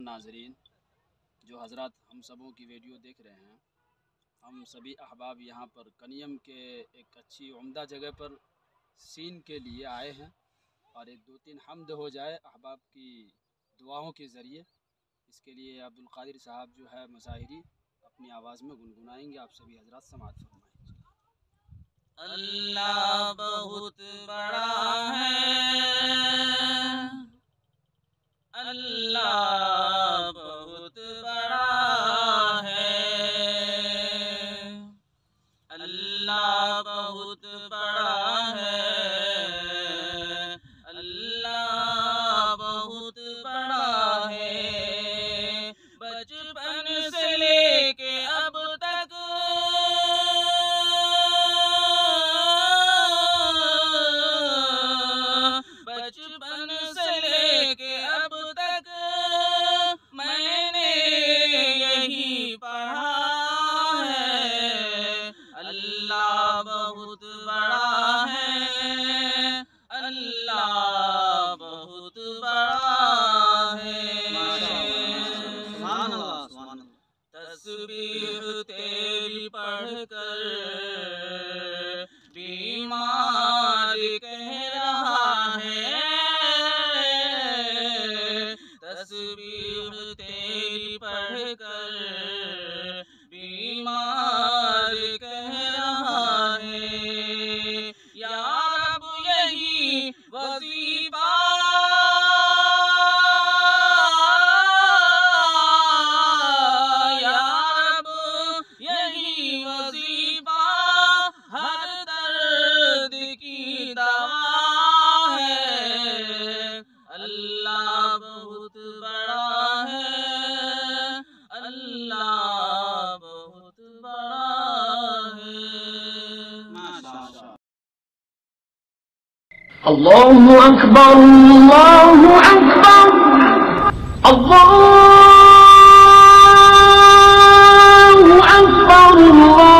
ناظرین، جو حضرات ہم سبوں کی ویڈیو دیکھ رہے ہیں، ہم سبھی احباب یہاں پر کنیم کے ایک اچھی عمدہ جگہ پر سین کے لیے آئے ہیں، اور ایک دو تین حمد ہو جائے احباب کی دعاؤں کے ذریعے۔ اس کے لیے عبدالقادر صاحب جو ہے مظاہری اپنی آواز میں گنگنائیں گے، آپ سبھی حضرات سماعت فرمائیں۔ اللہ بہت بڑا ہے، اللہ بہت بڑا ہے، اللہ بہت بڑا ہے، اللہ بہت بڑا ہے۔ بچپن سے لے کے اب تک میں نے یہی پڑھا ہے، اللہ بہت بڑا ہے، اللہ بہت بڑا ہے۔ سبحان اللہ، سبحان اللہ۔ تسبیح تیری پڑھ کر بیمار کہہ رہا ہے، تسبیح تیری پڑھ کر بیمار کہہ رہا ہے۔ یا رب یہی وظیفہ ہر درد کی دوا ہے، اللہ بہت بڑا ہے، اللہ بہت بڑا ہے۔ اللہ اکبر، اللہ اکبر، اللہ اکبر، اللہ